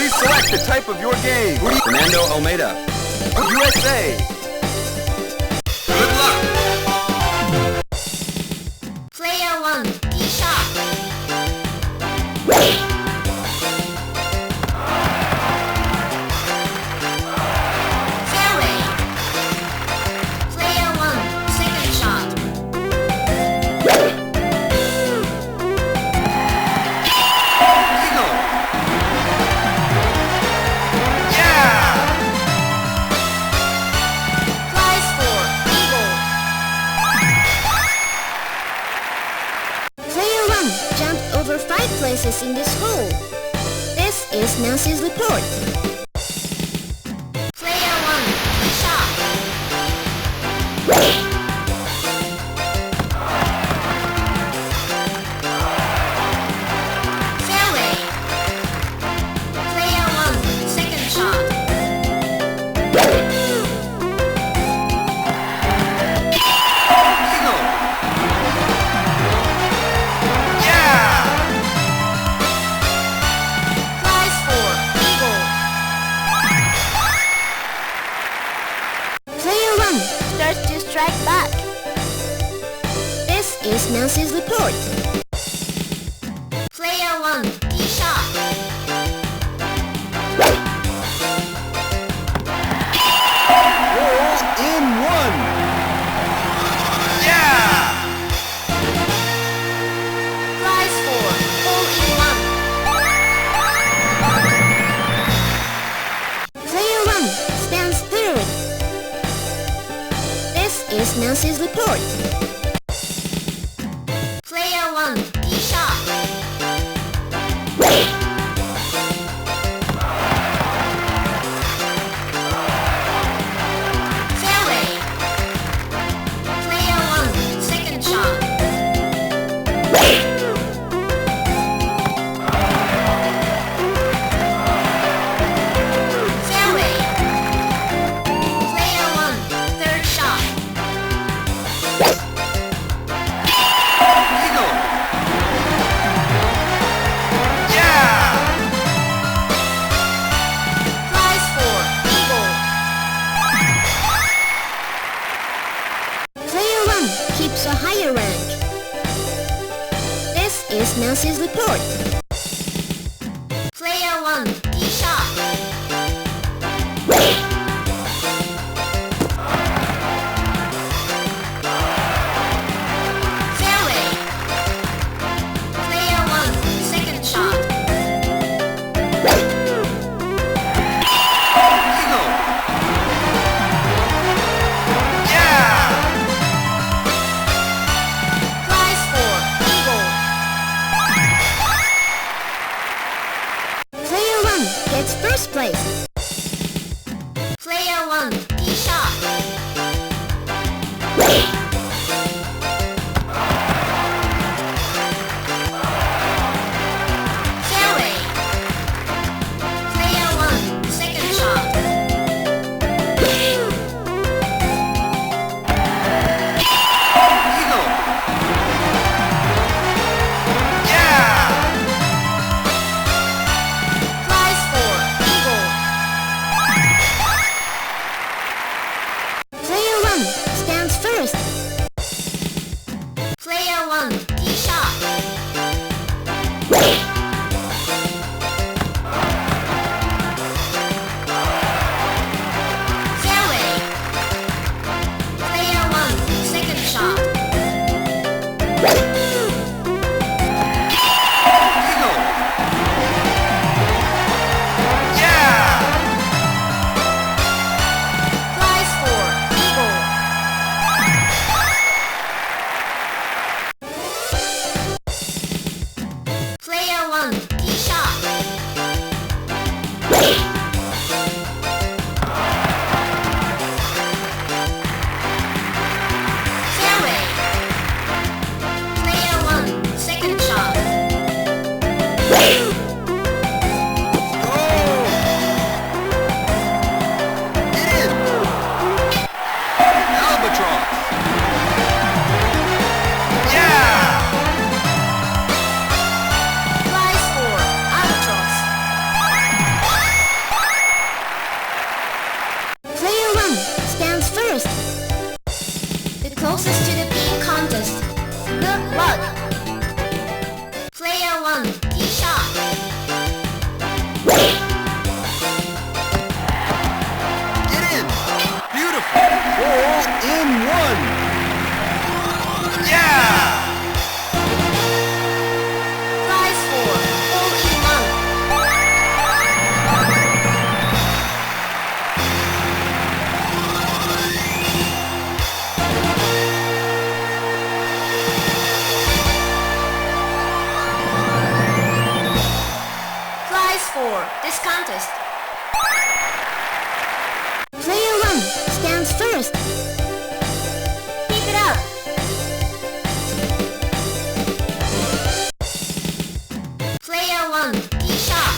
Please select the type of your game. Fernando Almeida. USA. Good luck. Player 1, tee shot. Fairway. Player 1, second shot. Eagle. Yeah! Flies for eagle. Player 1 jumped over 5 places in this hole. This is Nancy's report. Player 1, tee shot. Fairway. Player 1, second shot. Eagle. Yeah! Flies for eagle. Player 1 starts to strike back. This is Nancy's report. Player 1, tee shot. Hole in one. Yeah! Flies for hole in one. Player 1 stands third. This is Nancy's report. Player 1, tee shot. Fairway. Player 1, second shot. Fairway. Player 1, third shot. Eagle. Yeah! Flies for eagle. Player 1 keeps a higher rank. This is Nancy's report. Player 1, tee shot. Fairway. Player 1, second shot. Eagle. Yeah! Flies for eagle. Player 1 gets first place. Player 1, tee shot. Fairway. Player 1, second shot. Eagle. Yeah! Flies for eagle. Player 1 stands first. first. The closest to the pin contest. Good luck. Player 1, tee shot. Get in! Beautiful! Hole in one! Yeah! Prize 4, hole in one. Prize 4, this contest. Player 1 stands first. Keep it up. Player 1, tee shot.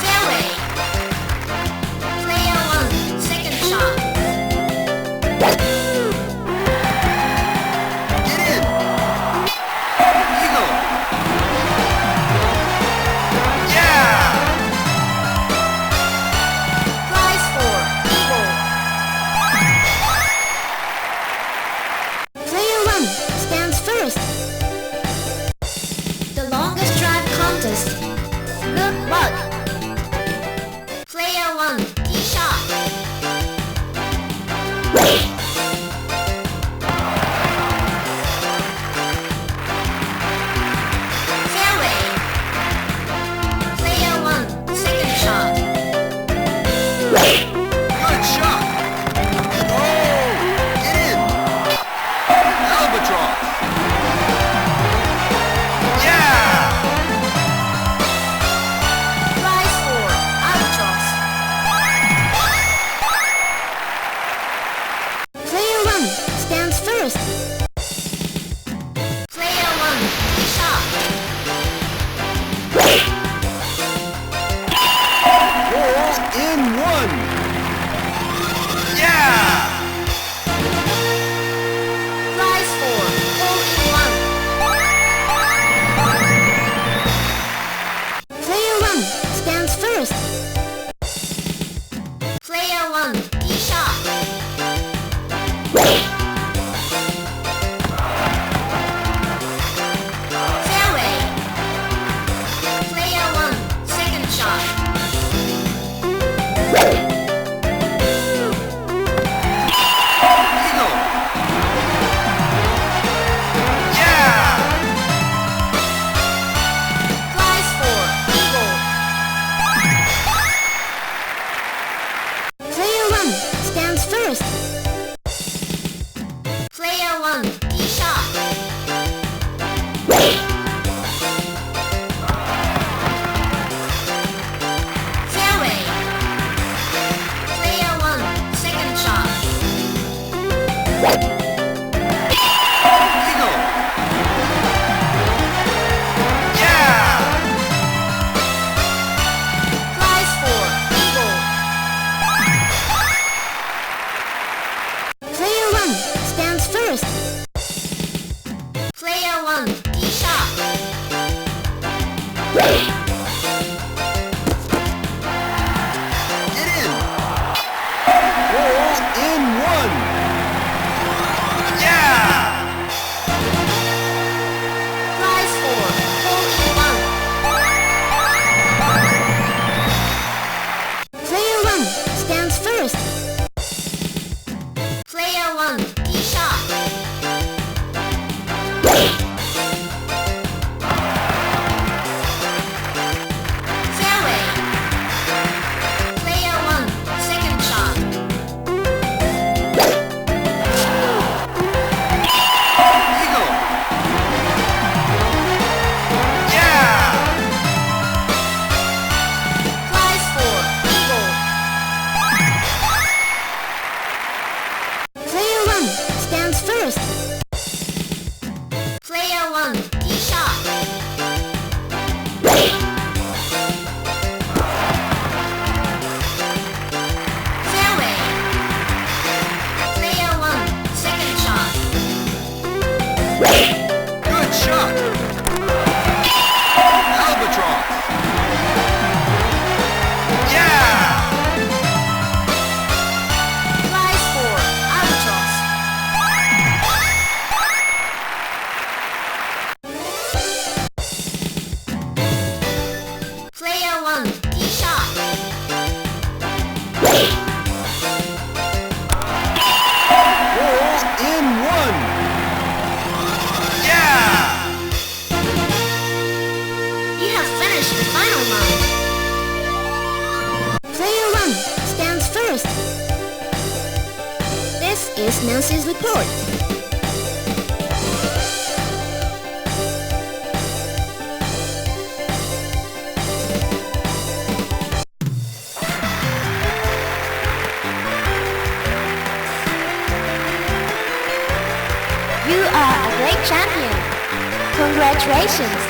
Fairway. Player 1, second shot. Get in! Eagle! Yeah! Prize 4, eagle. Player 1 stands first. The longest drive contest. Good luck. Player 1, tee shot. Fairway. Player 1, second shot. Good shot! Oh! Get in! Albatross! Yeah! Prize 4, albatross. Player 1 stands first. Player 1, tee shot. Hole in one! Yeah! Prize 4, hole in one. Player 1 stands first. Player 1, tee shot. Fairway. Player 1, second shot. Eagle! Yeah! Prize 4, eagle. Player 1 stands first. Player 1, tee shot. Fairway. Player 1, second shot. Eagle! Yeah! Prize 4, eagle. Player 1 stands first. Player 1, tee shot. Get in! Hole in one! Yeah! Prize 4, hole in one. Player 1 stands first. Player 1, tee shot. Hole-in-one! Yeah! You have finished the final line. Player 1 stands first. This is Nancy's report. You are a great champion. Congratulations.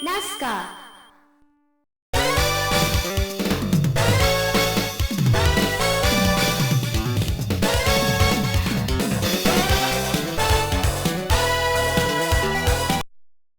NASCAR